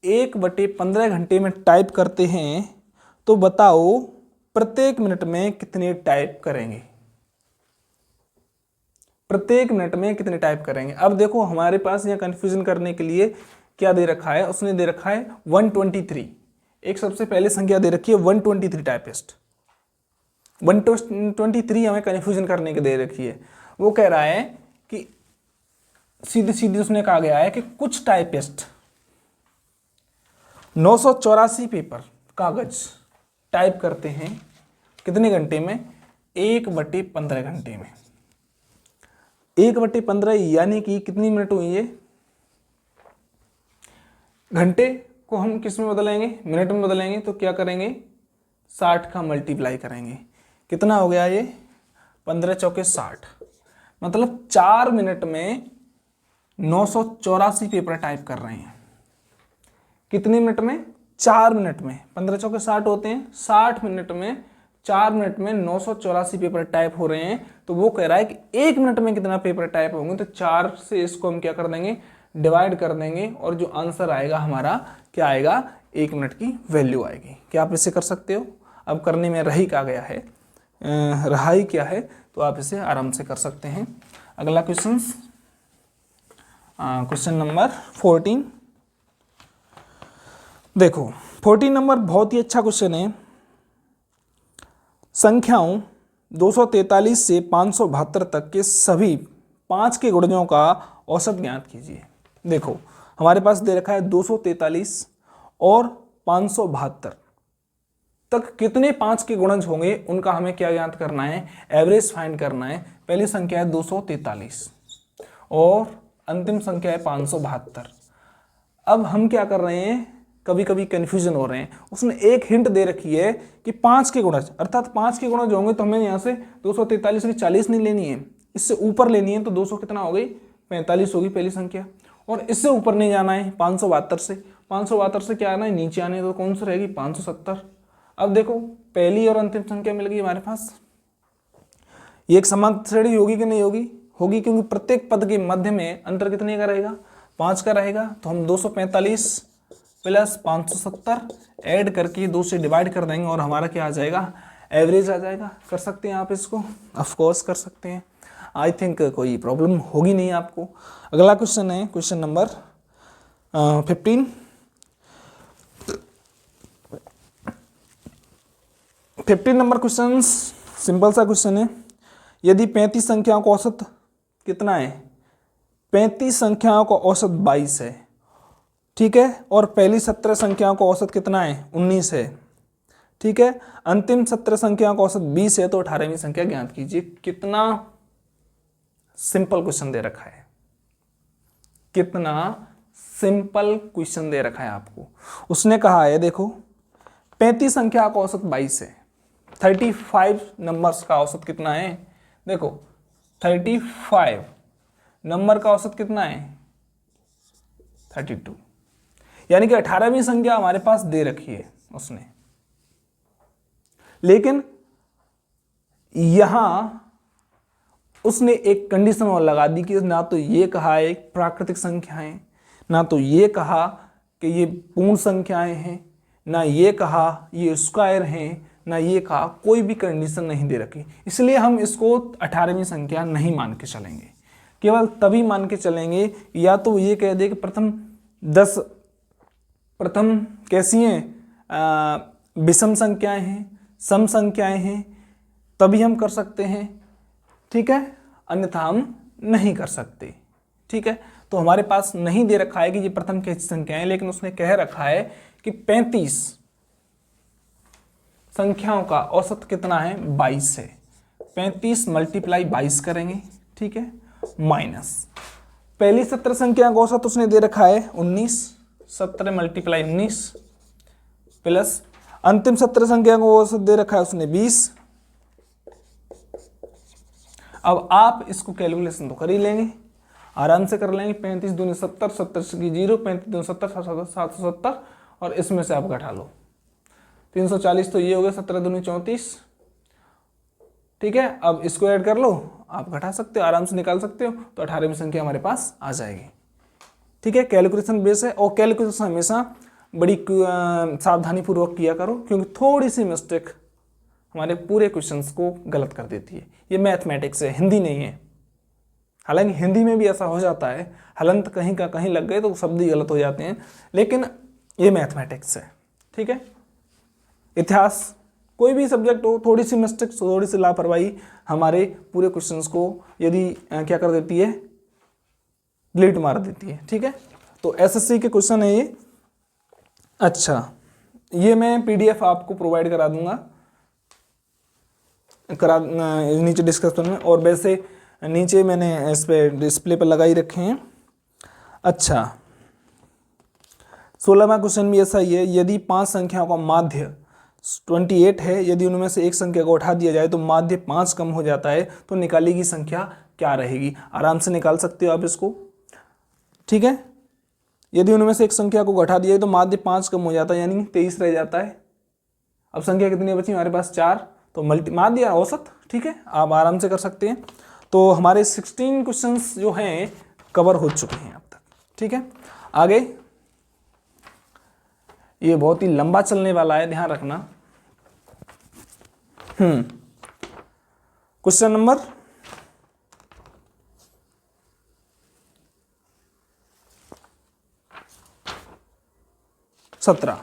1/15 घंटे में टाइप करते हैं, तो बताओ प्रत्येक मिनट में कितने टाइप करेंगे, प्रत्येक मिनट में कितने टाइप करेंगे। अब देखो हमारे पास यहाँ कंफ्यूजन करने के लिए क्या दे रखा है, उसने दे रखा है 123, एक सबसे पहले संख्या दे रखी है 123 टाइपिस्ट, 123 हमें कंफ्यूजन करने के दे रखी है। वो कह रहा है कि सीधी सीधी उसने कहा गया है कि कुछ टाइपिस्ट 984 पेपर कागज टाइप करते हैं कितने घंटे में, 1/15 घंटे में। 1/15 यानी कि कितनी मिनट हुई ये, घंटे को हम किस में बदलेंगे, मिनट में बदलेंगे, तो क्या करेंगे 60 का मल्टीप्लाई करेंगे, कितना हो गया ये 15 चौके 60, मतलब 4 मिनट में 984 पेपर टाइप कर रहे हैं। कितने मिनट में, 4 मिनट में, 15 चौके 60 होते हैं, 60 मिनट में 4 मिनट में 984 पेपर टाइप हो रहे हैं। तो वो कह रहा है कि 1 मिनट में कितना पेपर टाइप होंगे, तो 4 से इसको हम क्या कर देंगे, डिवाइड कर देंगे, और जो आंसर आएगा हमारा क्या आएगा, 1 मिनट की वैल्यू आएगी। क्या आप इसे कर सकते हो, अब करने में रही क्या गया है, रहाई क्या है, तो आप इसे आराम से कर सकते हैं। अगला क्वेश्चन, क्वेश्चन नंबर 14 देखो। 14 नंबर बहुत ही अच्छा क्वेश्चन है। संख्याओं 243 से 572 तक के सभी 5 के गुणजों का औसत ज्ञात कीजिए। देखो हमारे पास दे रखा है 243 और 572 तक कितने 5 के गुणज होंगे, उनका हमें क्या ज्ञात करना है, एवरेज फाइंड करना है। पहली संख्या है 243 और अंतिम संख्या है 572। अब हम क्या कर रहे हैं, कभी कभी कंफ्यूजन हो रहे हैं। उसने एक हिंट दे रखी है कि 5 के गुणज, अर्थात 5 के गुणज होंगे तो हमें यहाँ से 243 की 40 नहीं लेनी है, इससे ऊपर लेनी है। तो 200 कितना हो गई, 45 होगी पहली संख्या, और इससे ऊपर नहीं जाना है 572 से। 572 से क्या आना है, नीचे आने, तो कौन सी रहेगी 570। अब देखो पहली और अंतिम संख्या मिल गई हमारे पास, ये एक समान श्रेणी होगी कि नहीं होगी, होगी, क्योंकि प्रत्येक पद के मध्य में अंतर कितने का रहेगा, 5 का रहेगा। तो हम 245 प्लस 570 ऐड करके 2 से डिवाइड कर देंगे और हमारा क्या आ जाएगा, एवरेज आ जाएगा। कर सकते हैं आप इसको, ऑफ कोर्स कर सकते हैं। आई थिंक कोई प्रॉब्लम होगी नहीं आपको। अगला क्वेश्चन है question number 15। 15 number question simple सा क्वेश्चन है। यदि 35 संख्याओं का औसत कितना है, 35 संख्याओं का औसत 22 है, ठीक है, और पहली 17 संख्याओं का औसत कितना है, 19 है, ठीक है, अंतिम 17 संख्याओं का औसत 20 है, तो 18वीं संख्या ज्ञात कीजिए। कितना सिंपल क्वेश्चन दे रखा है, कितना सिंपल क्वेश्चन दे रखा है आपको। उसने कहा है देखो 35 संख्या का औसत 22 है, 35 नंबर्स का औसत कितना है, देखो 35 नंबर का औसत कितना है 32, यानी कि 18वीं संख्या हमारे पास दे रखी है उसने। लेकिन यहां उसने एक कंडीशन और लगा दी कि ना तो ये कहा एक प्राकृतिक संख्याएं, ना तो ये कहा कि ये पूर्ण संख्याएं हैं, ना ये कहा ये स्क्वायर हैं, ना ये कहा, कोई भी कंडीशन नहीं दे रखी। इसलिए हम इसको 18वीं संख्या नहीं मान के चलेंगे। केवल तभी मान के चलेंगे या तो ये कह दे कि प्रथम कैसी हैं, विषम संख्याएं हैं, सम संख्याएं हैं, तभी हम कर सकते हैं, ठीक है, अन्यथा हम नहीं कर सकते, ठीक है। तो हमारे पास नहीं दे रखा है कि ये प्रथम कैसी संख्याएं हैं, लेकिन उसने कह रखा है कि 35 संख्याओं का औसत कितना है 22 है। 35 मल्टीप्लाई 22 करेंगे, ठीक है, माइनस पहली 17 संख्या का औसत उसने दे रखा है 19, 17 मल्टीप्लाई 19 प्लस अंतिम 17 संख्या को औसत दे रखा है उसने 20। अब आप इसको कैलकुलेशन तो कर ही लेंगे, आराम से कर लेंगे। 35 दूनी 70, 70 की 0, 35 दूनी 70, 770 और इसमें से आप घटा लो 340, तो ये हो गया 17 दूनी 34। ठीक है, अब इसको ऐड कर लो, आप घटा सकते हो, आराम से निकाल सकते हो, तो 18वीं संख्या हमारे पास आ जाएगी। ठीक है, कैलकुलेशन बेस है और कैलकुलेशन हमेशा बड़ी सावधानी पूर्वक किया करो, क्योंकि थोड़ी सी मिस्टेक हमारे पूरे क्वेश्चंस को गलत कर देती है। ये मैथमेटिक्स है, हिंदी नहीं है। हालांकि हिंदी में भी ऐसा हो जाता है, हलंत कहीं का कहीं लग गए तो शब्द ही गलत हो जाते हैं, लेकिन ये मैथमेटिक्स है। ठीक है, इतिहास कोई भी सब्जेक्ट हो, थोड़ी सी मिस्टेक, थोड़ी सी लापरवाही हमारे पूरे क्वेश्चंस को यदि क्या कर देती है, डिलीट मार देती है। ठीक है, तो एसएससी के क्वेश्चन है ये। अच्छा, ये मैं पीडीएफ आपको प्रोवाइड करा दूंगा नीचे डिस्क्रिप्शन में, और वैसे नीचे मैंने इस पे डिस्प्ले पर लगा ही रखे हैं। अच्छा, 16वां क्वेश्चन भी ऐसा ही है। यदि 5 संख्याओं का माध्य 28 है, यदि उनमें से एक संख्या को उठा दिया जाए तो माध्य 5 कम हो जाता है, तो निकाली गई संख्या क्या रहेगी? आराम से निकाल सकते हो आप इसको। ठीक है, यदि उनमें से एक संख्या को घटा दिया जाए तो माध्य 5 कम हो जाता है, यानी 23 रह जाता है। अब संख्या कितनी बची हमारे पास? 4, तो माध्य औसत। ठीक है, आप आराम से कर सकते हैं। तो हमारे 16 क्वेश्चंस जो हैं कवर हो चुके हैं अब तक। ठीक है, आगे ये बहुत ही लंबा चलने वाला है, ध्यान रखना। Question number 17।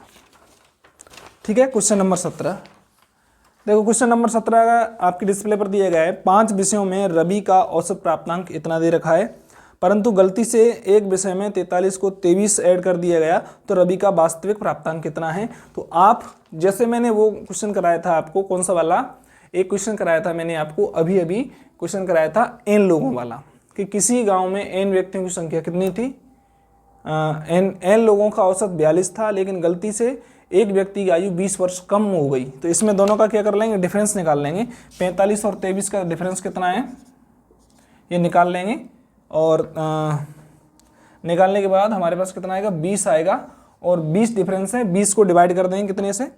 ठीक है, क्वेश्चन नंबर 17 देखो। क्वेश्चन नंबर 17 आपकी डिस्प्ले पर दिया गया है। 5 विषयों में रवि का औसत प्राप्तांक इतना दे रखा है, परंतु गलती से एक विषय में 43 को 23 ऐड कर दिया गया, तो रवि का वास्तविक प्राप्तांक कितना है? तो आप, जैसे मैंने वो क्वेश्चन कराया था आपको, कौन सा वाला, एक क्वेश्चन कराया था मैंने आपको अभी क्वेश्चन कराया था n लोगों वाला, कि किसी गांव में n व्यक्तियों की संख्या कितनी थी? n लोगों का औसत 42 था, लेकिन गलती से एक व्यक्ति की आयु 20 वर्ष कम हो गई। तो इसमें दोनों का क्या कर लेंगे? डिफरेंस निकाल लेंगे। 45 और 23 का डिफरेंस कितना है, ये निकाल लेंगे, और निकालने के बाद हमारे पास कितना आएगा? 20 आएगा, और 20 डिफरेंस है, 20 को डिवाइड कर देंगे कितने से?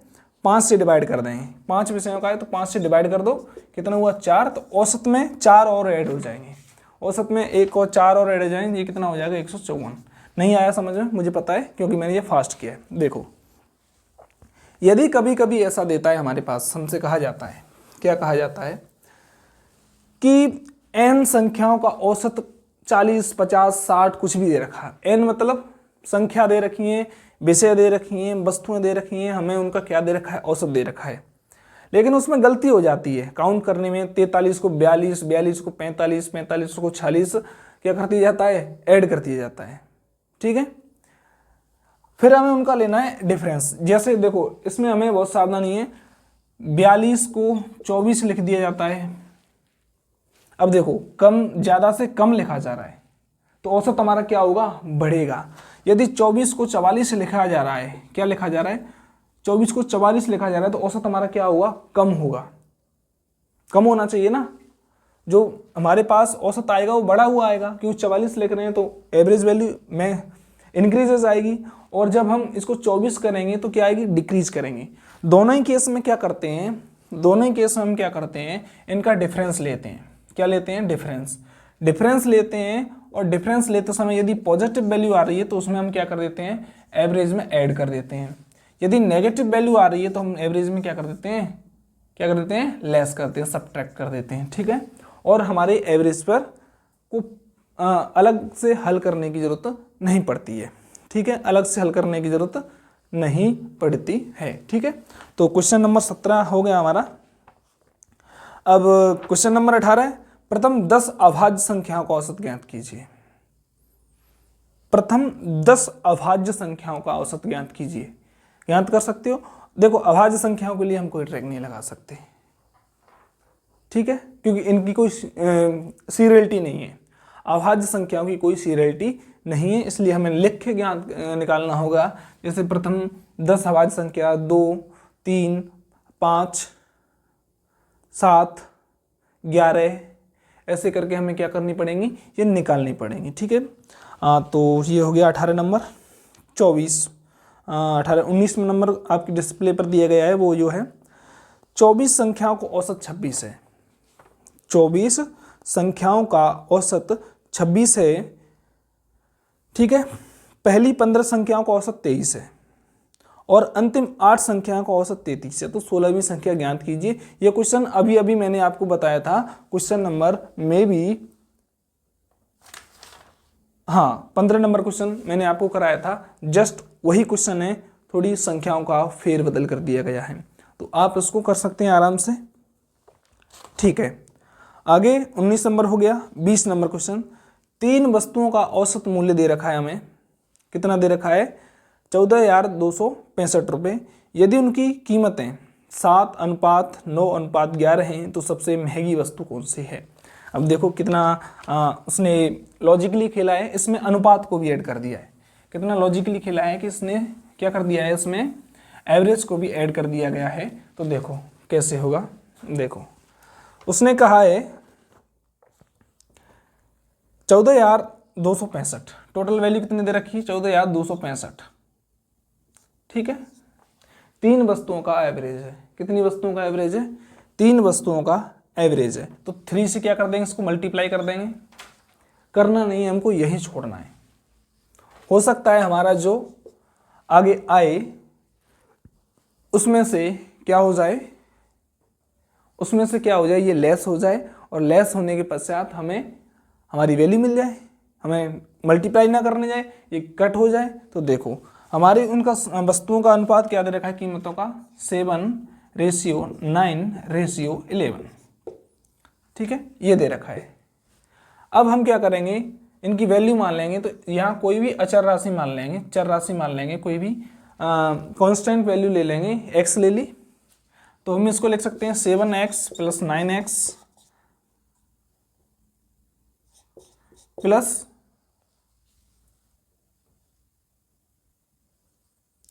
5 से डिवाइड कर देंगे। 5 विषयों का है तो 5 से डिवाइड कर दो, कितना हुआ? 4। तो औसत में 4 और ऐड हो जाएंगे, औसत में 1 और 4 और ऐड हो जाएंगे, ये कितना हो जाएगा? 154। नहीं आया समझ में? मुझे पता है, क्योंकि मैंने ये फास्ट किया है। देखो, यदि कभी कभी ऐसा देता है हमारे पास, हमसे कहा जाता है, क्या कहा जाता है कि n संख्याओं का औसत 40, 50, 60 कुछ भी दे रखा है। n मतलब संख्या दे रखी है, विषय दे रखी हैं, वस्तुएं दे रखी हैं, हमें उनका क्या दे रखा है? औसत दे रखा है। लेकिन उसमें गलती हो जाती है काउंट करने में। 43 को 42, 42 को 45, 45 को 46 क्या कर दिया जाता है? ऐड कर दिया जाता है। ठीक है, फिर हमें उनका लेना है डिफरेंस। जैसे देखो, इसमें हमें बहुत सावधानी है। 42 को 24 लिख दिया जाता है। अब देखो, कम, ज्यादा से कम लिखा जा रहा है, तो औसत हमारा क्या होगा? बढ़ेगा। यदि 24 को 44 लिखा जा रहा है, क्या लिखा जा रहा है? 24 को 44 लिखा जा रहा है, तो औसत हमारा क्या होगा? कम होगा। कम होना चाहिए ना, जो हमारे पास औसत आएगा वो बड़ा हुआ आएगा, क्योंकि 44 लिख रहे हैं तो एवरेज वैल्यू में इंक्रीजेस आएगी, और जब हम इसको 24 करेंगे तो क्या आएगी? डिक्रीज करेंगे। दोनों ही केस में क्या करते हैं? दोनों ही केस में हम क्या करते हैं? इनका डिफरेंस लेते हैं। क्या लेते हैं? डिफरेंस लेते हैं, और डिफरेंस लेते समय यदि पॉजिटिव वैल्यू आ रही है तो उसमें हम क्या कर देते हैं? एवरेज में ऐड कर देते हैं। यदि नेगेटिव वैल्यू आ रही है तो हम एवरेज में क्या कर देते हैं? क्या कर देते हैं? लेस करते हैं, सब्ट्रैक्ट कर देते हैं। ठीक है, और हमारे एवरेज पर को अलग से हल करने की जरूरत नहीं पड़ती है। ठीक है, अलग से हल करने की जरूरत नहीं पड़ती है। ठीक है, तो क्वेश्चन नंबर 17 हो गया हमारा। अब क्वेश्चन नंबर 18 है। प्रथम 10 अभाज्य संख्याओं का औसत ज्ञात कीजिए। प्रथम 10 अभाज्य संख्याओं का औसत ज्ञात कीजिए। ज्ञात कर सकते हो। देखो, अभाज्य संख्याओं के लिए हम कोई ट्रैक नहीं लगा सकते, ठीक है, क्योंकि इनकी कोई सीरियलिटी नहीं है। अभाज्य संख्याओं की कोई सीरियलिटी नहीं है, इसलिए हमें लिख के ज्ञात निकालना होगा। जैसे प्रथम 10 अभाज्य संख्या 2, 3, 5, 7, 11, ऐसे करके हमें क्या करनी पड़ेंगी, ये निकालनी पड़ेंगी। ठीक है, तो ये हो गया 18 नंबर। 24, 18, 19 नंबर आपकी डिस्प्ले पर दिया गया है, वो जो है 24 संख्याओं का औसत 26 है। 24 संख्याओं का औसत 26 है। ठीक है, पहली 15 संख्याओं का औसत 23 है और अंतिम 8 संख्याओं का औसत 33 है। तो 16वीं संख्या ज्ञात कीजिए। यह क्वेश्चन अभी अभी मैंने आपको बताया था, क्वेश्चन नंबर में भी, हाँ 15 नंबर क्वेश्चन मैंने आपको कराया था, जस्ट वही क्वेश्चन है, थोड़ी संख्याओं का फेरबदल कर दिया गया है। तो आप इसको कर सकते हैं आराम से। ठीक है, आगे 19 नंबर हो गया। 20 नंबर क्वेश्चन, 3 वस्तुओं का औसत मूल्य दे रखा है हमें। कितना दे रखा है? 14,265 रुपये। यदि उनकी कीमतें 7:9:11 हैं तो सबसे महंगी वस्तु कौन सी है? अब देखो कितना उसने लॉजिकली खेला है, इसमें अनुपात को भी ऐड कर दिया है। कितना लॉजिकली खेला है कि इसने क्या कर दिया है, इसमें एवरेज को भी ऐड कर दिया गया है। तो देखो कैसे होगा। देखो उसने कहा है 14,265, टोटल वैल्यू कितनी दे रखी है? 14,265। ठीक है, 3 वस्तुओं का एवरेज है। कितनी वस्तुओं का एवरेज है? 3 वस्तुओं का एवरेज है। तो 3 से क्या कर देंगे, इसको मल्टीप्लाई कर देंगे। करना नहीं है हमको, यही छोड़ना है। हो सकता है हमारा जो आगे आए उसमें से क्या हो जाए, उसमें से क्या हो जाए, ये लेस हो जाए और लेस होने के पश्चात हमें हमारी वैल्यू मिल जाए, हमें मल्टीप्लाई ना करने जाए, ये कट हो जाए। तो देखो हमारे उनका वस्तुओं का अनुपात क्या दे रखा है कीमतों का? 7:9:11। ठीक है, ये दे रखा है। अब हम क्या करेंगे, इनकी वैल्यू मान लेंगे। तो यहाँ कोई भी अचर राशि मान लेंगे, चर राशि मान लेंगे, कोई भी कांस्टेंट वैल्यू ले लेंगे। x ले ली तो हम इसको लिख सकते हैं 7x + 9x plus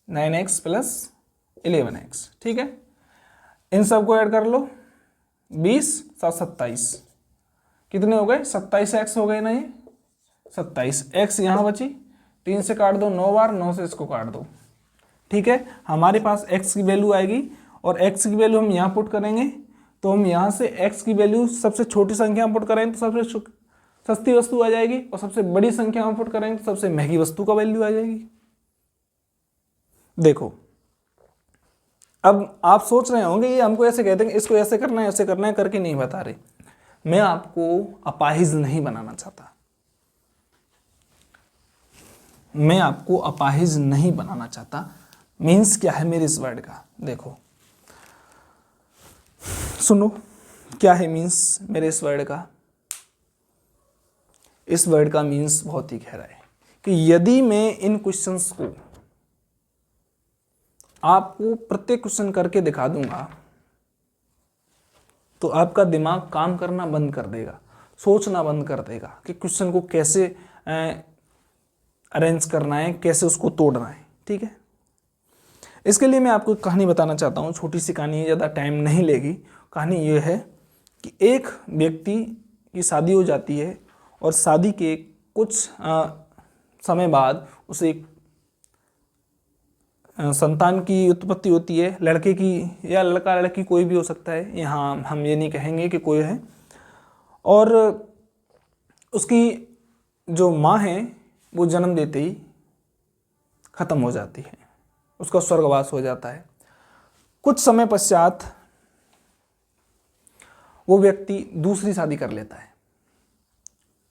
9x + 11x। ठीक है, इन सबको ऐड कर लो। 20 + 27 कितने हो गए? 27x हो गए ना, ये 27x यहाँ बची। 3 से काट दो 9 बार, 9 से इसको काट दो। ठीक है, हमारे पास x की वैल्यू आएगी और x की वैल्यू हम यहाँ पुट करेंगे। तो हम यहाँ से x की वैल्यू सबसे छोटी संख्या पुट करेंगे तो सबसे सस्ती वस्तु आ जाएगी, और सबसे बड़ी संख्या में पुट करेंगे तो सबसे महंगी वस्तु का वैल्यू आ जाएगी। देखो अब आप सोच रहे होंगे ये हमको ऐसे कहते हैं, इसको ऐसे करना है, ऐसे करना है, करके नहीं बता रहे। मैं आपको अपाहिज नहीं बनाना चाहता, मैं आपको अपाहिज नहीं बनाना चाहता। मीन्स क्या है मेरे इस वर्ड का? देखो सुनो, क्या है मीन्स मेरे इस वर्ड का? इस वर्ड का मीन्स बहुत ही गहरा है कि यदि मैं इन क्वेश्चंस को आपको प्रत्येक क्वेश्चन करके दिखा दूंगा तो आपका दिमाग काम करना बंद कर देगा, सोचना बंद कर देगा कि क्वेश्चन को कैसे अरेंज करना है, कैसे उसको तोड़ना है। ठीक है, इसके लिए मैं आपको एक कहानी बताना चाहता हूँ। छोटी सी कहानी है, ज़्यादा टाइम नहीं लेगी। कहानी ये है कि एक व्यक्ति की शादी हो जाती है और शादी के कुछ समय बाद उसे एक संतान की उत्पत्ति होती है, लड़के की या लड़का लड़की कोई भी हो सकता है, यहाँ हम ये नहीं कहेंगे कि कोई है। और उसकी जो माँ है वो जन्म देते ही खत्म हो जाती है, उसका स्वर्गवास हो जाता है। कुछ समय पश्चात वो व्यक्ति दूसरी शादी कर लेता है।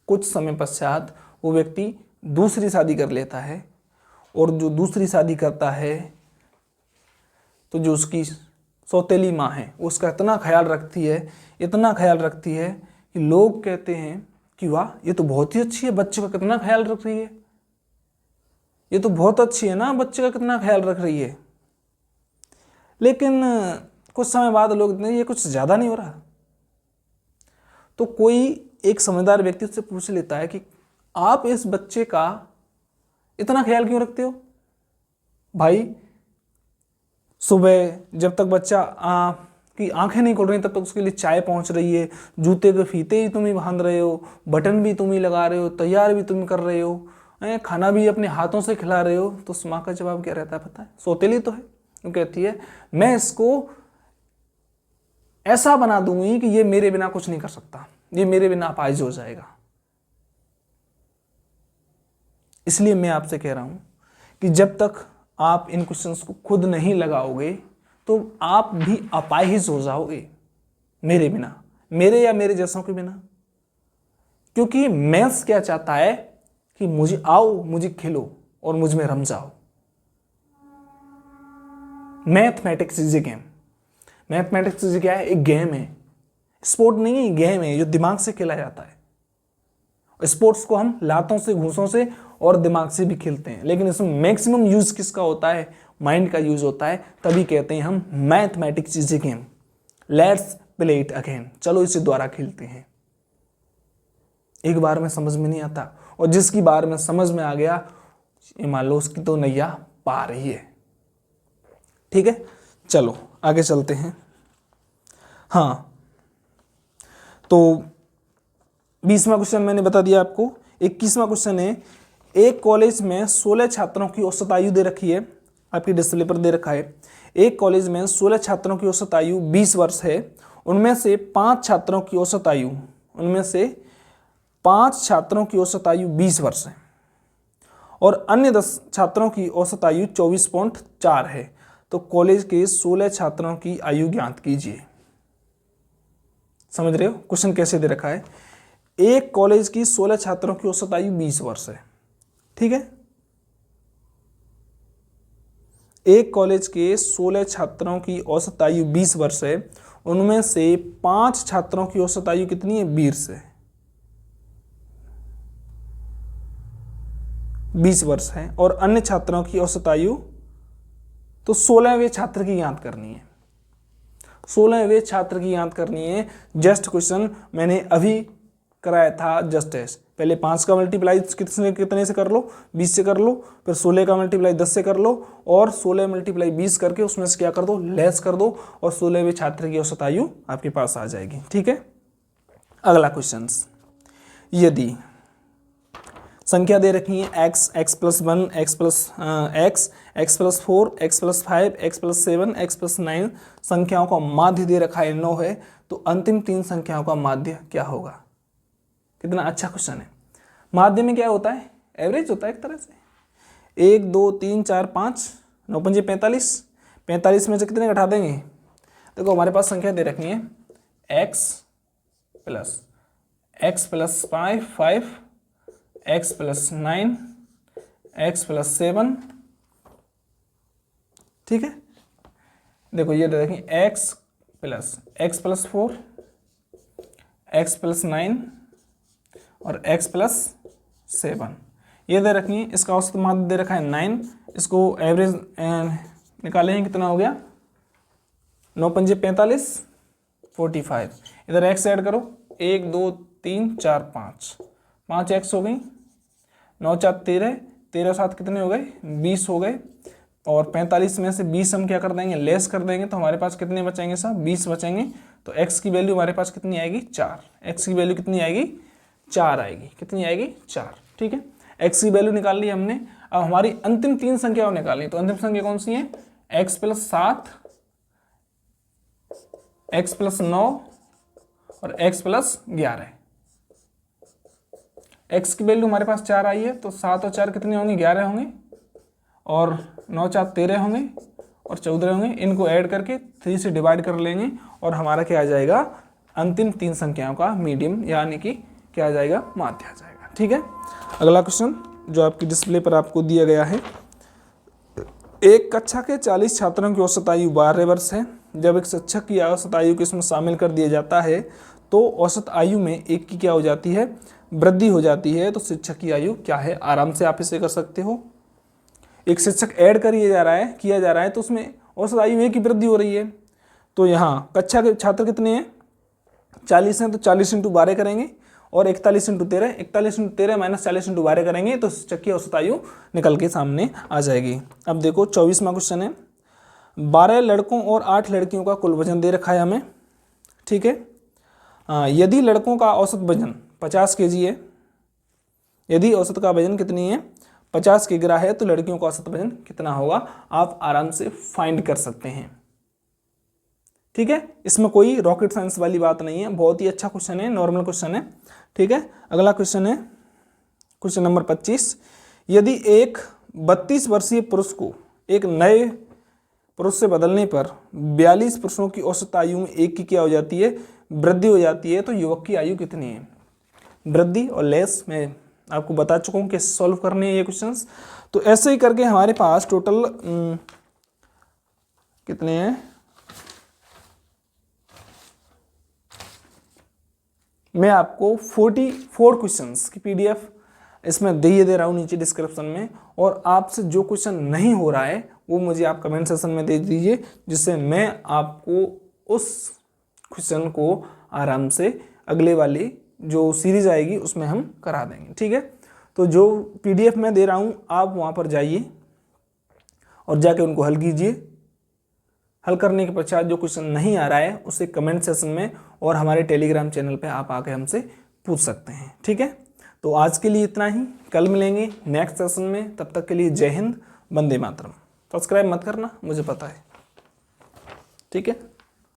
कुछ समय पश्चात वो व्यक्ति दूसरी शादी कर लेता है और जो दूसरी शादी करता है तो जो उसकी सौतेली माँ है उसका इतना ख्याल रखती है, इतना ख्याल रखती है कि लोग कहते हैं कि वाह ये तो बहुत ही अच्छी है, बच्चे का कितना ख्याल रख रही है, ये तो बहुत अच्छी है ना, बच्चे का कितना ख्याल रख रही है। लेकिन कुछ समय बाद लोग इतने ये कुछ ज़्यादा नहीं हो रहा। तो कोई एक समझदार व्यक्ति उससे पूछ लेता है कि आप इस बच्चे का इतना ख्याल क्यों रखते हो? भाई सुबह जब तक बच्चा की आंखें नहीं खुल रही तब तक उसके लिए चाय पहुंच रही है, जूते के फीते ही तुम ही बांध रहे हो, बटन भी तुम ही लगा रहे हो, तैयार भी तुम कर रहे हो, खाना भी अपने हाथों से खिला रहे हो, तो उस माँ का जवाब क्या रहता है पता है? सौतेली तो है। वो कहती है मैं इसको ऐसा बना दूंगी कि ये मेरे बिना कुछ नहीं कर सकता, ये मेरे बिना अपाहिज हो जाएगा। इसलिए मैं आपसे कह रहा हूं कि जब तक आप इन क्वेश्चंस को खुद नहीं लगाओगे तो आप भी अपाहिज हो जाओगे मेरे बिना, मेरे या मेरे जैसों के बिना। क्योंकि मैथ्स क्या चाहता है कि मुझे आओ, मुझे खिलो और मुझ में रम जाओ। Mathematics is a game. Mathematics is क्या है? एक गेम है, स्पोर्ट नहीं है, गेम है जो दिमाग से खेला जाता है। स्पोर्ट्स को हम लातों से, घूसों से और दिमाग से भी खेलते हैं, लेकिन इसमें मैक्सिमम यूज किसका होता है? माइंड का यूज होता है। तभी कहते हैं हम mathematics is a game, let's play it again. चलो इसे दोबारा खेलते हैं। एक बार में समझ में नहीं आता, और जिसकी बार में समझ में आ गया, ये मान लो उसकी तो नैया पार ही है। ठीक है, चलो आगे चलते हैं। हाँ, तो 20वां क्वेश्चन मैंने बता दिया आपको। 21वां क्वेश्चन है, एक कॉलेज में 16 छात्रों की औसत आयु दे रखी है, आपकी डिस्प्ले पर दे रखा है। एक कॉलेज में 16 छात्रों की औसत आयु 20 वर्ष है। उनमें से 5 छात्रों की औसत आयु 20 वर्ष है और अन्य 10 छात्रों की औसत आयु 24.4 है। तो कॉलेज के 16 छात्रों की आयु ज्ञात कीजिए। समझ रहे हो क्वेश्चन कैसे दे रखा है? एक कॉलेज की 16 छात्रों की औसत आयु 20 वर्ष है। ठीक है, एक कॉलेज के 16 छात्रों की औसत आयु 20 वर्ष है। उनमें से 5 छात्रों की औसत आयु कितनी है? 20 वर्ष है और अन्य छात्रों की औसत आयु, तो 16वें छात्र की ज्ञात करनी है। 16वें छात्र की ज्ञात करनी है। जस्ट क्वेश्चन मैंने अभी कराया था, जस्ट टेस्ट। पहले 5 का मल्टीप्लाई कितने से कर लो? 20 से कर लो, फिर 16 का मल्टीप्लाई 10 से कर लो, और 16 मल्टीप्लाई 20 करके उसमें से क्या कर दो? लेस कर दो, और 16वें छात्र की औसत आयु आपके पास आ जाएगी। ठीक है, अगला क्वेश्चन, यदि संख्या दे रखी है x, x+1, x+4, x+5, x+7, x+9, संख्याओं का माध्य दे रखा है 9 है, तो अंतिम 3 संख्याओं का माध्य क्या होगा? कितना अच्छा क्वेश्चन है। माध्य में क्या होता है? एवरेज होता है एक तरह से। 1 2 3 4 5, 9 पंजे 45, 45 में से कितने घटा देंगे? देखो हमारे पास संख्या दे रखी है x+5, 5, x+9, x+7। ठीक है, देखो ये दे रखी x+4, x+9 और x+7 ये दे रखी है। इसका औसत माध्य दे रखा है 9। इसको एवरेज निकालेंगे, कितना हो गया? 9 पंजे 45, 45। इधर x ऐड करो, 1 2 3 4 5 x हो गई, 9 4 13, 13 7 कितने हो गए? 20 हो गए, और 45 में से 20 हम क्या कर देंगे? लेस कर देंगे, तो हमारे पास कितने बचेंगे साहब? 20 बचेंगे। तो x की वैल्यू हमारे पास कितनी आएगी? 4। x की वैल्यू कितनी आएगी? 4 आएगी। कितनी आएगी? 4। ठीक है, x की वैल्यू निकाल ली हमने। अब हमारी अंतिम 3 संख्याओं निकालनी, तो अंतिम संख्या कौन सी है? x+7, x+9 और x+11। x की वैल्यू हमारे पास 4 आई है, तो 7 और 4 कितने होंगे? 11 होंगे, और 9 4 13 होंगे, और 14 होंगे। इनको ऐड करके 3 से डिवाइड कर लेंगे, और हमारा क्या आ जाएगा? अंतिम 3 संख्याओं का मीडियम, यानी कि क्या आ जाएगा? माध्य आ जाएगा। ठीक है, अगला क्वेश्चन जो आपकी डिस्प्ले पर आपको दिया गया है, एक कक्षा के 40 छात्रों की औसत आयु 12 वर्ष है। जब एक शिक्षक की औसत आयु को इसमें शामिल कर दिया जाता है तो औसत आयु में एक की क्या हो जाती है? वृद्धि हो जाती है। तो शिक्षक की आयु क्या है? आराम से आप इसे कर सकते हो। एक शिक्षक ऐड किया जा रहा है तो उसमें औसत आयु में की वृद्धि हो रही है। तो यहाँ कक्षा के छात्र कितने हैं? 40 हैं, तो 40 × 12 करेंगे, और 41 × 13, 41 × 13 - 40 × 12 करेंगे, तो शिक्षक की औसत आयु निकल के सामने आ जाएगी। अब देखो 24वां क्वेश्चन है, 12 लड़कों और 8 लड़कियों का कुल वजन दे रखा है हमें, ठीक है। यदि लड़कों का औसत वजन 50 kg है, यदि औसत का वजन कितनी है 50 किग्रा है, तो लड़कियों का औसत वजन कितना होगा, आप आराम से फाइंड कर सकते हैं, ठीक है। इसमें कोई रॉकेट साइंस वाली बात नहीं है, बहुत ही अच्छा क्वेश्चन है, नॉर्मल क्वेश्चन है, ठीक है। अगला क्वेश्चन है क्वेश्चन नंबर 25। यदि एक 32 वर्षीय पुरुष को एक नए पुरुष से बदलने पर 42 पुरुषों की औसत आयु में एक की क्या हो जाती है, वृद्धि हो जाती है, तो युवक की आयु कितनी है। वृद्धि और लेस मैं आपको बता चुका हूँ कैसे सॉल्व करने हैं ये क्वेश्चंस। तो ऐसे ही करके हमारे पास टोटल कितने हैं, मैं आपको 44 क्वेश्चंस की पीडीएफ इसमें दे रहा हूँ नीचे डिस्क्रिप्शन में, और आपसे जो क्वेश्चन नहीं हो रहा है वो मुझे आप कमेंट सेक्शन में दे दीजिए, जिससे मैं आपको उस क्वेश्चन को आराम से अगले वाली जो सीरीज आएगी उसमें हम करा देंगे, ठीक है। तो जो पीडीएफ मैं दे रहा हूँ आप वहाँ पर जाइए और जाके उनको हल कीजिए। हल करने के पश्चात जो क्वेश्चन नहीं आ रहा है उसे कमेंट सेक्शन में और हमारे टेलीग्राम चैनल पे आप आके हमसे पूछ सकते हैं, ठीक है। तो आज के लिए इतना ही, कल मिलेंगे नेक्स्ट सेशन में, तब तक के लिए जय हिंद, वंदे मातरम। सब्सक्राइब मत करना, मुझे पता है, ठीक है।